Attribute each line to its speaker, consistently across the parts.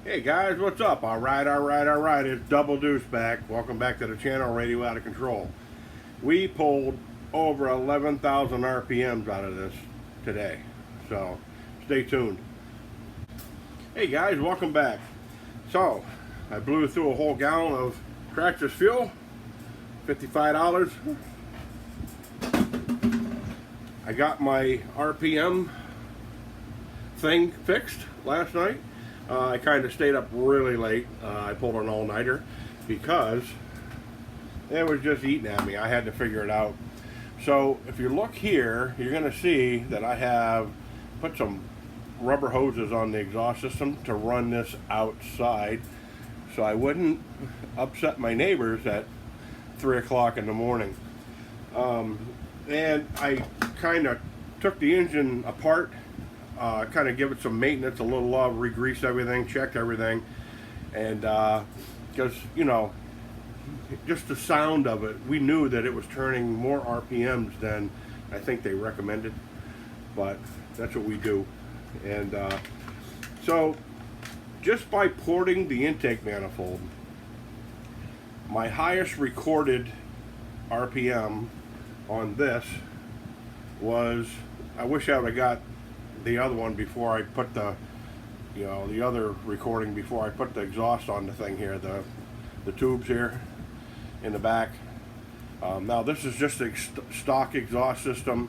Speaker 1: Hey guys, what's up? Alright, it's Double Deuce back. Welcome back to the channel, Radio Out of Control. We pulled over 11,000 RPMs out of this today, so stay tuned. Hey guys, welcome back. So, I blew through a whole gallon of Traxxas fuel, $55. I got my RPM thing fixed last night. I kind of stayed up really late. I pulled an all-nighter because it was just eating at me. I had to figure it out. So if you look here, you're going to see that I have put some rubber hoses on the exhaust system to run this outside so I wouldn't upset my neighbors at 3 o'clock in the morning. And I kind of took the engine apart, kind of give it some maintenance, a little love, re-greased everything, checked everything, and because you know, just the sound of it, we knew that it was turning more RPMs than I think they recommended, but that's what we do. And so just by porting the intake manifold, my highest recorded RPM on this was, I wish I would have got the other one before I put the, you know, the other recording before I put the exhaust on the thing here, the tubes here in the back. Now this is just a stock exhaust system.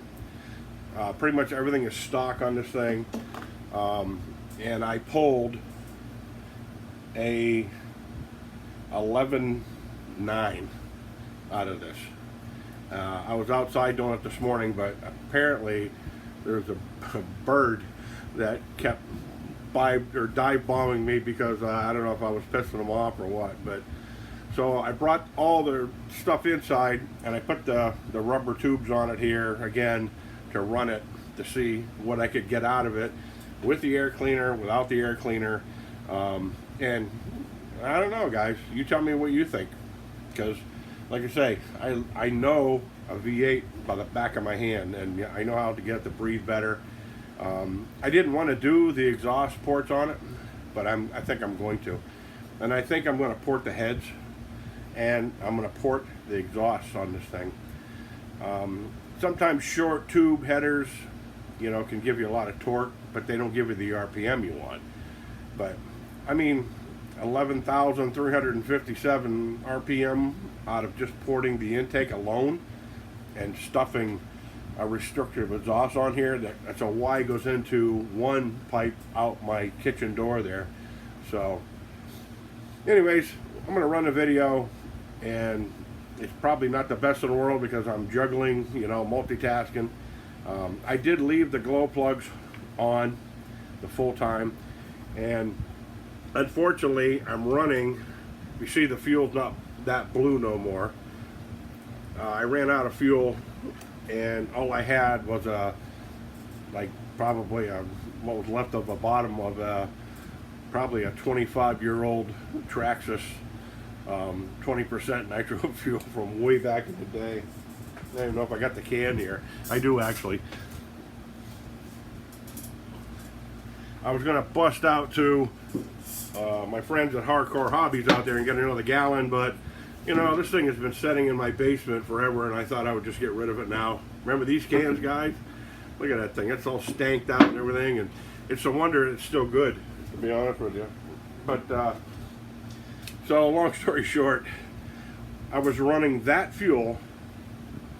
Speaker 1: Pretty much everything is stock on this thing. And I pulled a 11.9 out of this. I was outside doing it this morning, but apparently there's a bird that kept dive bombing me because I don't know if I was pissing them off or what. But so I brought all the stuff inside and I put the rubber tubes on it here again to run it to see what I could get out of it with the air cleaner, without the air cleaner. And I don't know, guys, you tell me what you think, because like I say, I know a V8 by the back of my hand, and I know how to get it to breathe better. I didn't want to do the exhaust ports on it, but I think I'm going to. And I think I'm going to port the heads, and I'm going to port the exhaust on this thing. Sometimes short tube headers, you know, can give you a lot of torque, but they don't give you the RPM you want. But, I mean, 11,357 RPM out of just porting the intake alone and stuffing a restrictive exhaust on here. That's a Y goes into one pipe out my kitchen door there. So anyways, I'm going to run a video, and it's probably not the best in the world because I'm juggling, you know, multitasking. I did leave the glow plugs on the full time, and unfortunately I'm running, you see the fuel's not that blue no more. I ran out of fuel, and all I had was like probably what was left of the bottom of probably a 25-year-old Traxxas 20% nitro fuel from way back in the day. I don't even know if I got the can here. I do actually. I was gonna bust out to my friends at Hardcore Hobbies out there and get another gallon, but you know, this thing has been sitting in my basement forever, and I thought I would just get rid of it now. Remember these cans, guys? Look at that thing. It's all stanked out and everything, and it's a wonder it's still good, to be honest with you. But so long story short, I was running that fuel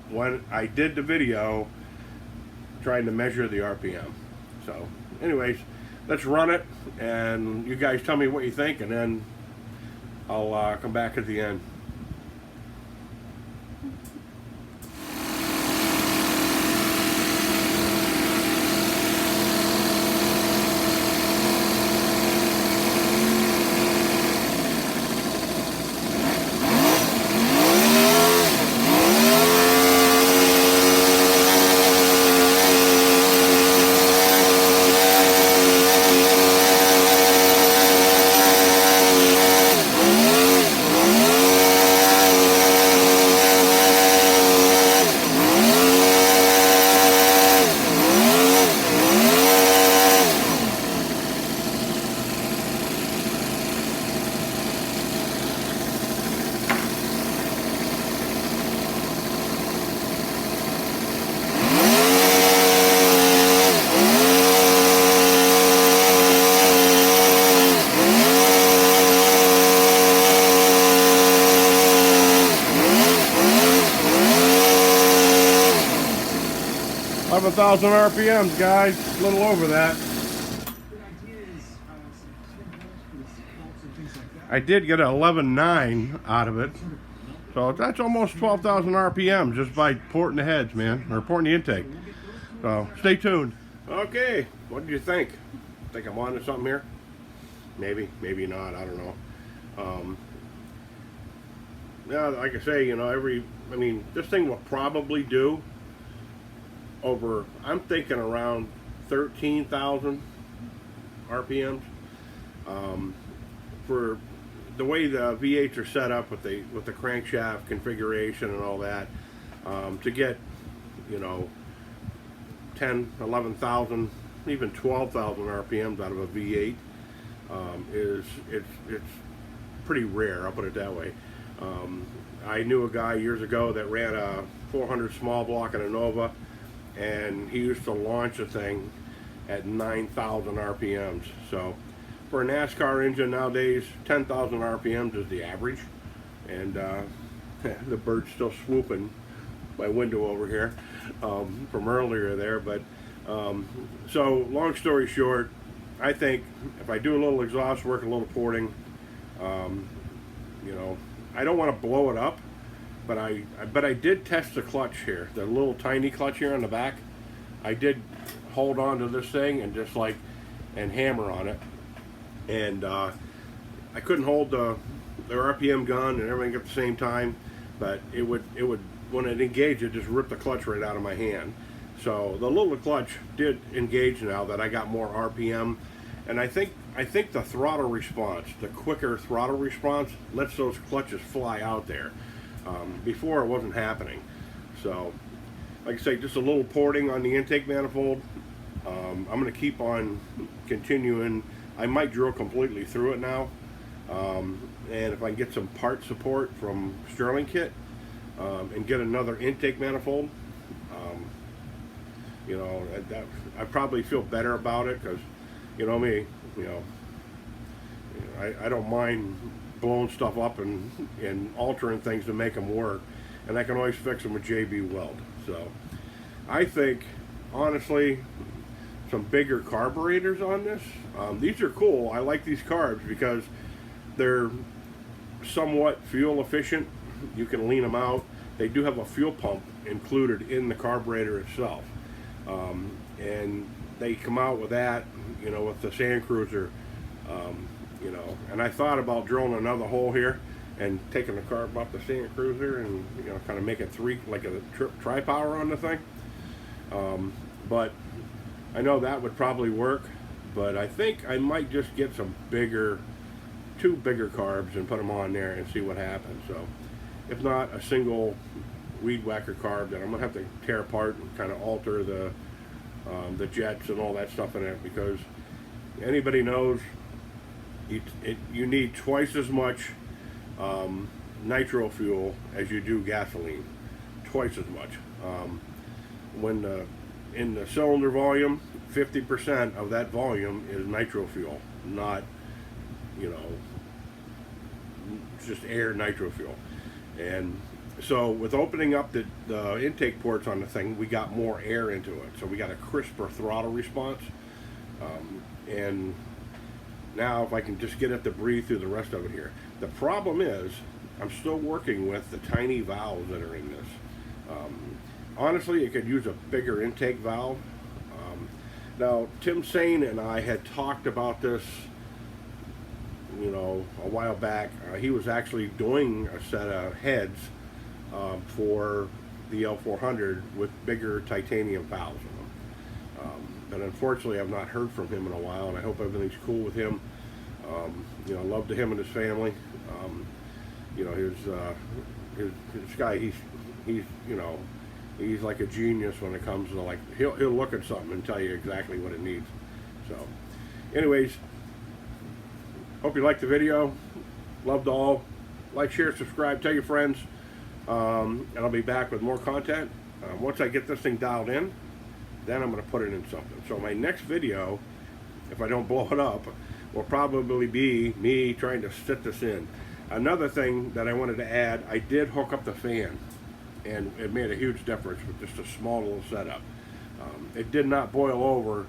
Speaker 1: when I did the video trying to measure the RPM. So anyways, let's run it, and you guys tell me what you think, and then I'll come back at the end. 11,000 RPMs, guys. A little over that. I did get an 11.9 out of it. So that's almost 12,000 RPMs just by porting the heads, man. Or porting the intake. So stay tuned. Okay, what did you think? Think I'm on to something here? Maybe, maybe not, I don't know. Yeah, like I say, you know, I mean, this thing will probably do over, I'm thinking around 13,000 RPMs. For the way the V8s are set up with the crankshaft configuration and all that, to get, you know, 10, 11,000, even 12,000 RPMs out of a V8 it's pretty rare, I'll put it that way. I knew a guy years ago that ran a 400 small block in a Nova, and he used to launch a thing at 9,000 RPMs. So for a NASCAR engine nowadays, 10,000 RPMs is the average. And the bird's still swooping my window over here from earlier there. But so long story short, I think if I do a little exhaust work, a little porting, you know, I don't want to blow it up, but I did test the clutch here, the little tiny clutch here on the back. I did hold on to this thing and just and hammer on it, and I couldn't hold the RPM gun and everything at the same time, but it would when it engaged, it just ripped the clutch right out of my hand. So the little clutch did engage now that I got more RPM, and I think the throttle response, the quicker throttle response, lets those clutches fly out there. Before it wasn't happening. So, like I say, just a little porting on the intake manifold. I'm going to keep on continuing. I might drill completely through it now, and if I can get some part support from Sterling Kit and get another intake manifold, you know, I probably feel better about it, because, you know me, you know, I don't mind blowing stuff up and altering things to make them work, and I can always fix them with JB Weld. So I think, honestly, some bigger carburetors on this. These are cool. I like these carbs because they're somewhat fuel efficient. You can lean them out. They do have a fuel pump included in the carburetor itself, and they come out with that, you know, with the Sand Cruiser. You know, and I thought about drilling another hole here and taking the carb off the Sand Cruiser and, you know, kind of make it like a tri-power on the thing. But I know that would probably work, but I think I might just get some two bigger carbs and put them on there and see what happens. So if not, a single weed whacker carb that I'm gonna have to tear apart and kind of alter the jets and all that stuff in it, because anybody knows you need twice as much nitro fuel as you do gasoline, twice as much. In the cylinder volume, 50% of that volume is nitro fuel, not, you know, just air nitro fuel. And so with opening up the intake ports on the thing, we got more air into it, so we got a crisper throttle response. And now if I can just get it to breathe through the rest of it here. The problem is I'm still working with the tiny valves that are in this. Honestly, it could use a bigger intake valve. Now, Tim Sane and I had talked about this, you know, a while back. He was actually doing a set of heads for the L400 with bigger titanium valves in them. But unfortunately, I've not heard from him in a while, and I hope everything's cool with him. You know, love to him and his family. You know, his guy, he's you know, he's like a genius when it comes to, like, he'll look at something and tell you exactly what it needs. So, anyways, hope you liked the video. Loved all. Like, share, subscribe, tell your friends, and I'll be back with more content. Once I get this thing dialed in, then I'm going to put it in something. So my next video, if I don't blow it up, will probably be me trying to sit this in. Another thing that I wanted to add, I did hook up the fan, and it made a huge difference with just a small little setup. It did not boil over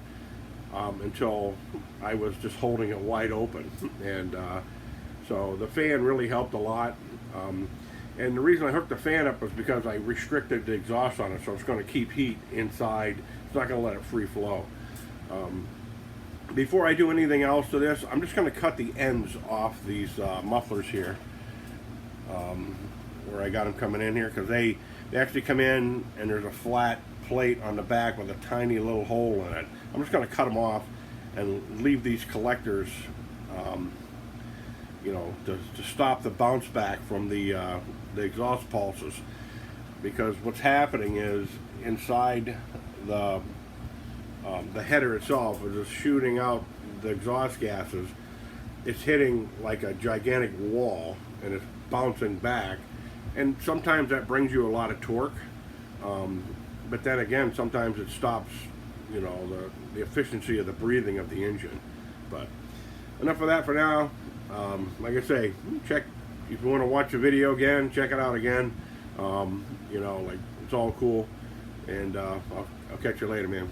Speaker 1: until I was just holding it wide open, and so the fan really helped a lot. And the reason I hooked the fan up was because I restricted the exhaust on it, so it's going to keep heat inside. It's not going to let it free flow. Before I do anything else to this, I'm just going to cut the ends off these mufflers here, where I got them coming in here, because they actually come in and there's a flat plate on the back with a tiny little hole in it. I'm just going to cut them off and leave these collectors, you know, to stop the bounce back from the exhaust pulses, because what's happening is inside the header itself is just shooting out the exhaust gases. It's hitting like a gigantic wall and it's bouncing back, and sometimes that brings you a lot of torque, but then again sometimes it stops, you know, the efficiency of the breathing of the engine. But enough of that for now. Like I say, check if you want to watch the video again, check it out again. You know, like, it's all cool, and I'll catch you later, man.